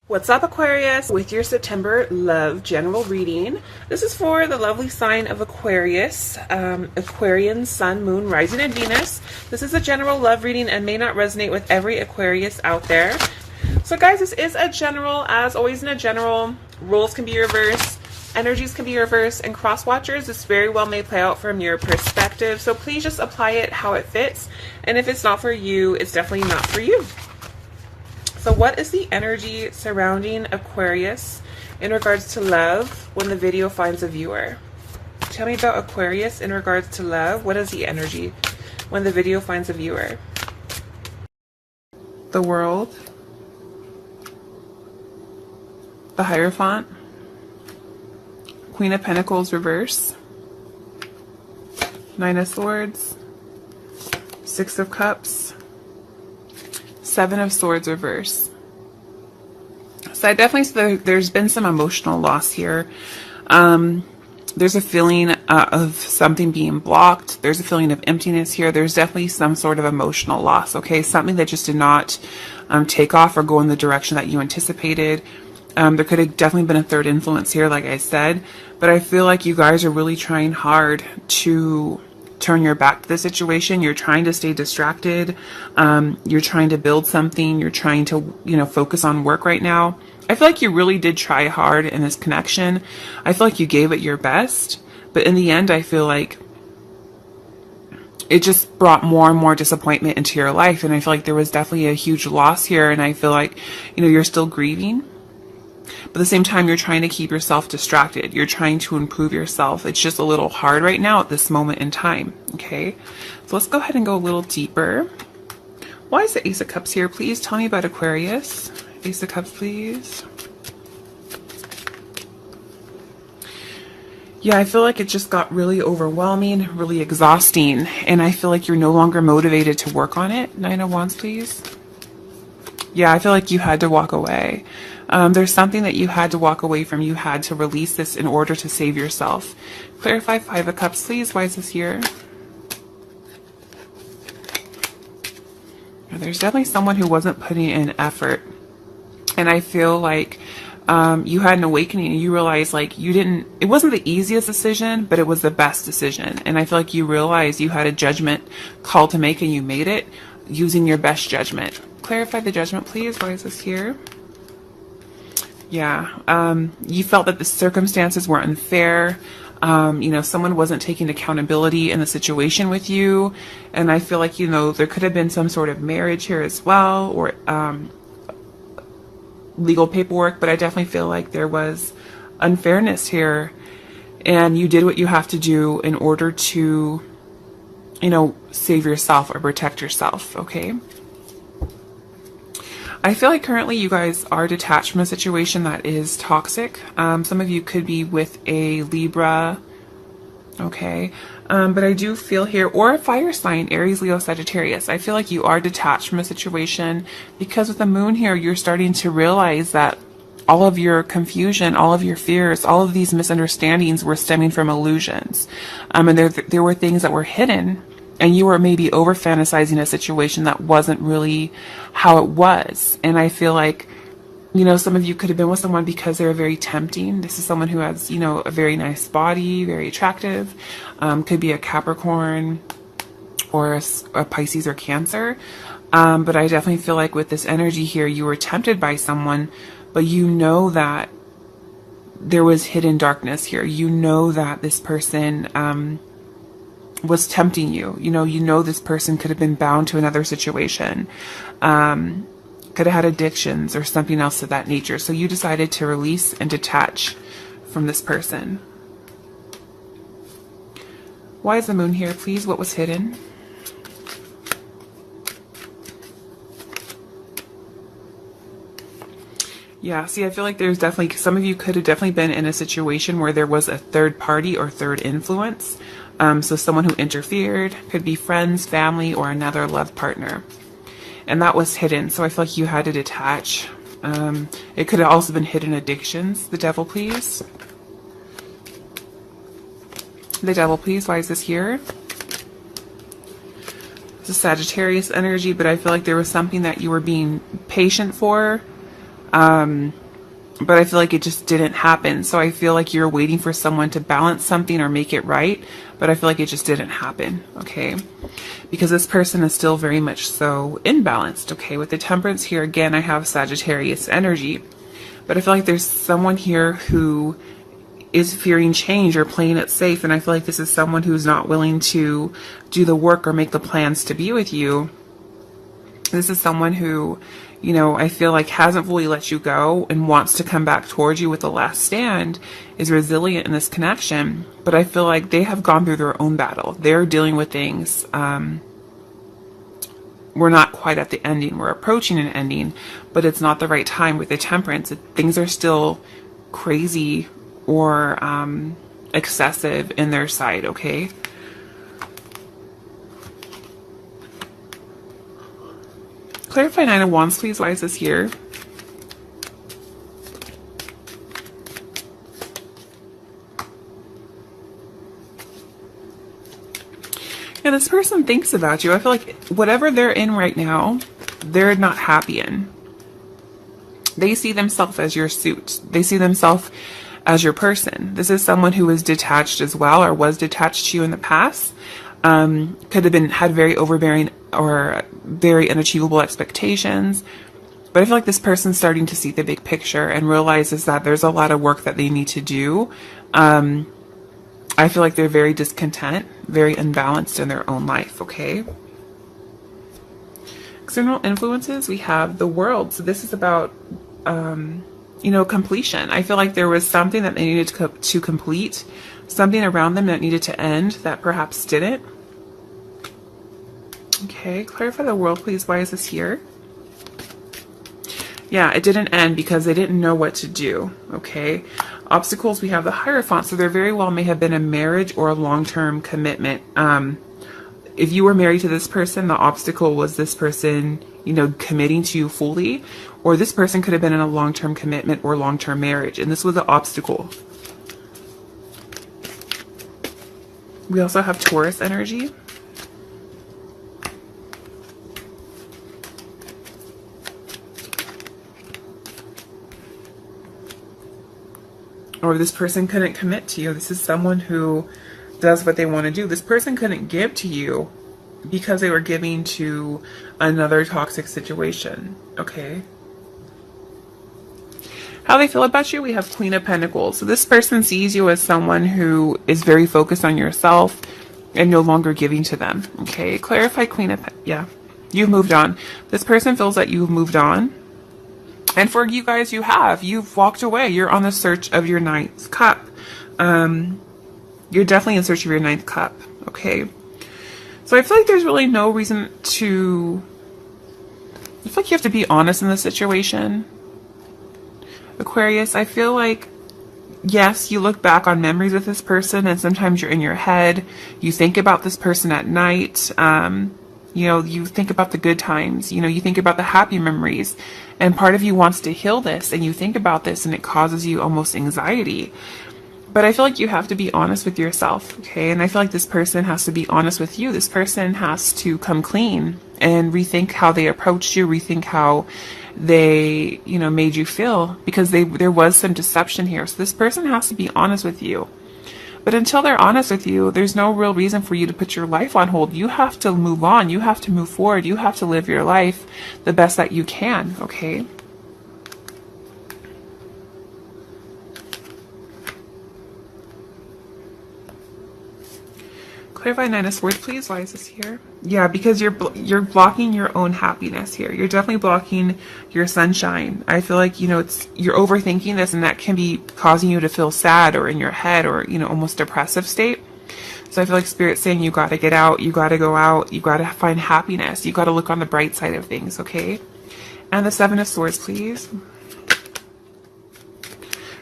What's up, Aquarius? With your September love general reading. This is for the lovely sign of Aquarius, Aquarian, Sun, Moon, Rising, and Venus. This is a general love reading and may not resonate with every Aquarius out there. So guys, this is a general. As always in a general, roles can be reversed, energies can be reversed, and cross watchers, this very well may play out from your perspective. So please just apply it how it fits. And if it's not for you, it's definitely not for you. So what is the energy surrounding Aquarius in regards to love when the video finds a viewer? Tell me about Aquarius in regards to love. What is the energy when the video finds a viewer? The World, the Hierophant, Queen of Pentacles reverse, Nine of Swords, Six of Cups, Seven of Swords reverse. So I definitely see there's been some emotional loss here. There's a feeling of something being blocked. There's a feeling of emptiness here. There's definitely some sort of emotional loss, okay? Something that just did not take off or go in the direction that you anticipated. There could have definitely been a third influence here, like I said. But I feel like you guys are really trying hard to turn your back to the situation. You're trying to stay distracted. You're trying to build something. You're trying to, focus on work right now. I feel like you really did try hard in this connection. I feel like you gave it your best, but in the end, I feel like it just brought more and more disappointment into your life. And I feel like there was definitely a huge loss here. And I feel like, you're still grieving. But at the same time, you're trying to keep yourself distracted. You're trying to improve yourself. It's just a little hard right now at this moment in time. Okay, so let's go ahead and go a little deeper. Why is the Ace of Cups here? Please tell me about Aquarius. Ace of Cups, please. Yeah, I feel like it just got really overwhelming, really exhausting. And I feel like you're no longer motivated to work on it. Nine of Wands, please. Yeah, I feel like you had to walk away. There's something that you had to walk away from. You had to release this in order to save yourself. Clarify Five of Cups, please. Why is this here? There's definitely someone who wasn't putting in effort. And I feel like you had an awakening and you realized it wasn't the easiest decision, but it was the best decision. And I feel like you realized you had a judgment call to make and you made it using your best judgment. Clarify the Judgment, please. Why is this here? Yeah, you felt that the circumstances were unfair. Someone wasn't taking accountability in the situation with you. And I feel like, there could have been some sort of marriage here as well, or legal paperwork. But I definitely feel like there was unfairness here. And you did what you have to do in order to, save yourself or protect yourself, okay? I feel like currently you guys are detached from a situation that is toxic. Some of you could be with a Libra, okay? But I do feel here, or a fire sign, Aries, Leo, Sagittarius. I feel like you are detached from a situation because with the moon here, you're starting to realize that all of your confusion, all of your fears, all of these misunderstandings were stemming from illusions. And there were things that were hidden. And you were maybe over fantasizing a situation that wasn't really how it was. And I feel like, some of you could have been with someone because they were very tempting. This is someone who has, a very nice body, very attractive. Could be a Capricorn or a Pisces or Cancer. But I definitely feel like with this energy here, you were tempted by someone, but that there was hidden darkness here. That this person, was tempting you. This person could have been bound to another situation, could have had addictions or something else of that nature. So you decided to release and detach from this person. Why is the moon here, please? What was hidden? Yeah, see, I feel like there's definitely, some of you could have definitely been in a situation where there was a third party or third influence. So someone who interfered, could be friends, family, or another love partner. And that was hidden. So I feel like you had to detach. It could have also been hidden addictions. The Devil, please. The Devil, please. Why is this here? It's a Sagittarius energy, but I feel like there was something that you were being patient for. But I feel like it just didn't happen. So I feel like you're waiting for someone to balance something or make it right, but I feel like it just didn't happen, okay? Because this person is still very much so imbalanced, okay? With the Temperance here, again, I have Sagittarius energy, but I feel like there's someone here who is fearing change or playing it safe, and I feel like this is someone who's not willing to do the work or make the plans to be with you. This is someone who, you know, I feel like hasn't fully let you go and wants to come back towards you with the last stand, is resilient in this connection, but I feel like they have gone through their own battle. They're dealing with things. We're not quite at the ending. We're approaching an ending, but it's not the right time with the Temperance. Things are still crazy or excessive in their side, okay? Clarify 9 of Wands, please. Why is this here? Yeah, this person thinks about you. I feel like whatever they're in right now, they're not happy in. They see themselves as your suit. They see themselves as your person. This is someone who is detached as well, or was detached to you in the past. Could have had very overbearing or very unachievable expectations. But I feel like this person's starting to see the big picture and realizes that there's a lot of work that they need to do. I feel like they're very discontent, very unbalanced in their own life, okay? External influences, we have the World. So this is about, you know, completion. I feel like there was something that they needed to complete, something around them that needed to end that perhaps didn't. Okay, clarify the World, please. Why is this here? Yeah, it didn't end because they didn't know what to do, okay? Obstacles, we have the Hierophant, so there very well may have been a marriage or a long-term commitment. If you were married to this person, the obstacle was this person, you know, committing to you fully, or this person could have been in a long-term commitment or long-term marriage, and this was the obstacle. We also have Taurus energy. Or this person couldn't commit to you. This is someone who does what they want to do. This person couldn't give to you because they were giving to another toxic situation. Okay. How they feel about you, we have Queen of Pentacles. So this person sees you as someone who is very focused on yourself and no longer giving to them. Okay. Clarify Queen of yeah. You've moved on. This person feels that you've moved on. And for you guys, you've walked away. You're on the search of your 9th cup. You're definitely in search of your 9th cup. Okay. So I feel like there's really no reason to, I feel like you have to be honest in this situation. Aquarius, I feel like, yes, you look back on memories with this person and sometimes you're in your head. You think about this person at night. You know, you think about the good times, you know, you think about the happy memories, and part of you wants to heal this, and you think about this and it causes you almost anxiety. But I feel like you have to be honest with yourself, okay? And I feel like this person has to be honest with you. This person has to come clean and rethink how they approached you, rethink how they, you know, made you feel, because there was some deception here. So this person has to be honest with you. But until they're honest with you, there's no real reason for you to put your life on hold. You have to move on. You have to move forward. You have to live your life the best that you can, okay? Clarify 9 of Swords, please. Why is this here? Yeah, because you're blocking your own happiness here. You're definitely blocking your sunshine. I feel like, you know, you're overthinking this, and that can be causing you to feel sad or in your head or, you know, almost depressive state. So I feel like Spirit's saying you got to get out, you got to go out, you got to find happiness, you got to look on the bright side of things, okay? And the 7 of Swords, please.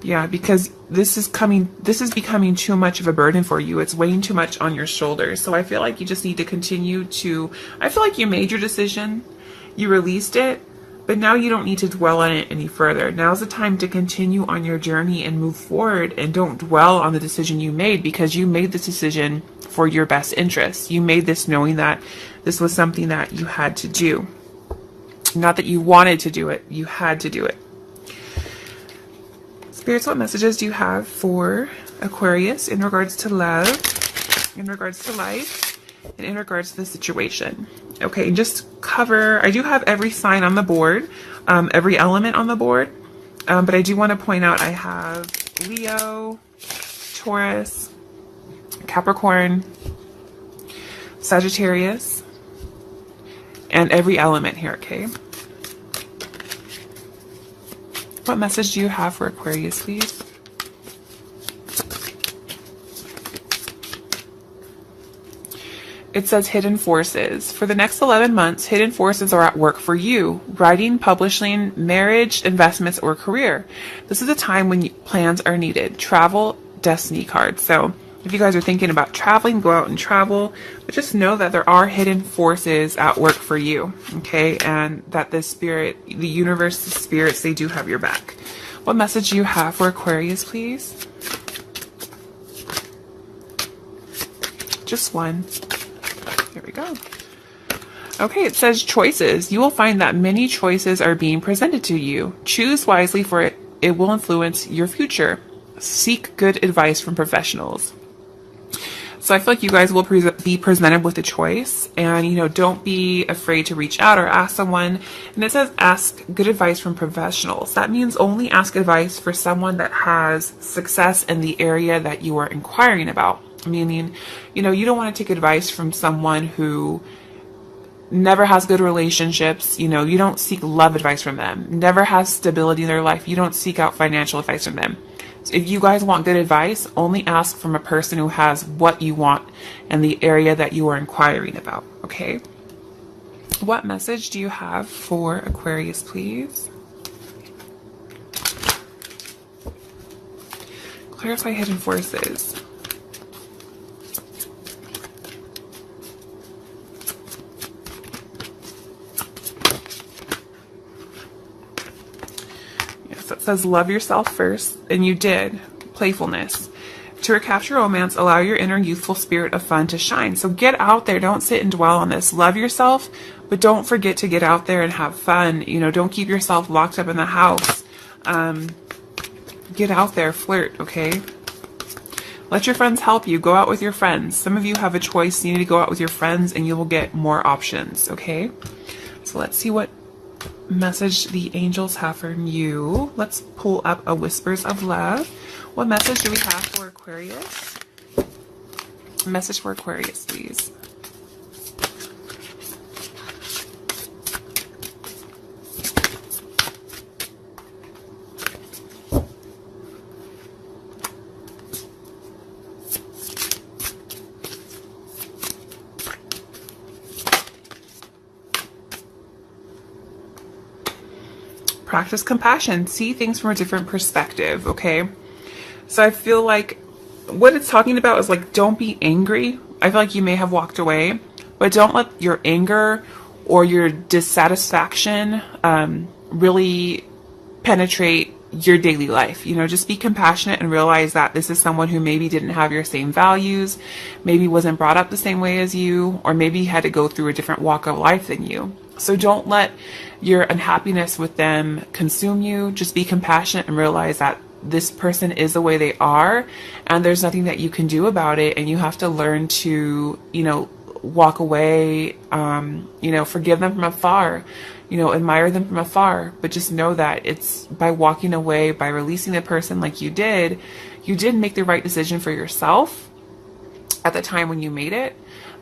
Yeah, because this is becoming too much of a burden for you. It's weighing too much on your shoulders. So I feel like you just need to continue to, I feel like you made your decision, you released it, but now you don't need to dwell on it any further. Now's the time to continue on your journey and move forward, and don't dwell on the decision you made, because you made this decision for your best interest. You made this knowing that this was something that you had to do. Not that you wanted to do it, you had to do it. Spirits, what messages do you have for Aquarius in regards to love, in regards to life, and in regards to the situation? Okay, just cover, I do have every sign on the board, every element on the board, but I do want to point out I have Leo, Taurus, Capricorn, Sagittarius, and every element here, okay? What message do you have for Aquarius, please? It says hidden forces. For the next 11 months, hidden forces are at work for you. Writing, publishing, marriage, investments, or career. This is a time when plans are needed. Travel, destiny card. So if you guys are thinking about traveling, go out and travel. But just know that there are hidden forces at work for you. Okay? And that the spirit, the universe, the spirits, they do have your back. What message do you have for Aquarius, please? Just one. There we go. Okay, it says choices. You will find that many choices are being presented to you. Choose wisely, for it will influence your future. Seek good advice from professionals. So I feel like you guys will be presented with a choice, and you know, don't be afraid to reach out or ask someone. And it says ask good advice from professionals. That means only ask advice for someone that has success in the area that you are inquiring about. Meaning, you know, you don't want to take advice from someone who never has good relationships. You know, you don't seek love advice from them. Never has stability in their life. You don't seek out financial advice from them. So if you guys want good advice, only ask from a person who has what you want in the area that you are inquiring about. Okay. What message do you have for Aquarius, please? Clarify hidden forces. It says love yourself first, and you did. Playfulness. To recapture romance, allow your inner youthful spirit of fun to shine. So get out there. Don't sit and dwell on this. Love yourself, but don't forget to get out there and have fun. You know, don't keep yourself locked up in the house. Get out there, flirt, okay? Let your friends help you. Go out with your friends. Some of you have a choice. You need to go out with your friends and you will get more options, okay? So let's see what message the angels have for you. Let's pull up a Whispers of Love. What message do we have for Aquarius? Message for Aquarius, please. Practice compassion. See things from a different perspective, okay? So I feel like what it's talking about is like, don't be angry. I feel like you may have walked away, but don't let your anger or your dissatisfaction really penetrate your daily life. You know, just be compassionate and realize that this is someone who maybe didn't have your same values, maybe wasn't brought up the same way as you, or maybe had to go through a different walk of life than you. So don't let your unhappiness with them consume you. Just be compassionate and realize that this person is the way they are, and there's nothing that you can do about it. And you have to learn to, you know, walk away, you know, forgive them from afar, you know, admire them from afar. But just know that it's by walking away, by releasing the person like you did make the right decision for yourself at the time when you made it.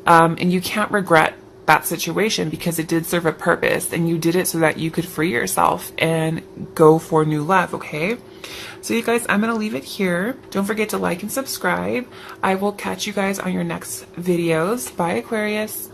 And you can't regret that situation because it did serve a purpose, and you did it so that you could free yourself and go for new love, okay? So you guys, I'm going to leave it here. Don't forget to like and subscribe. I will catch you guys on your next videos. Bye, Aquarius.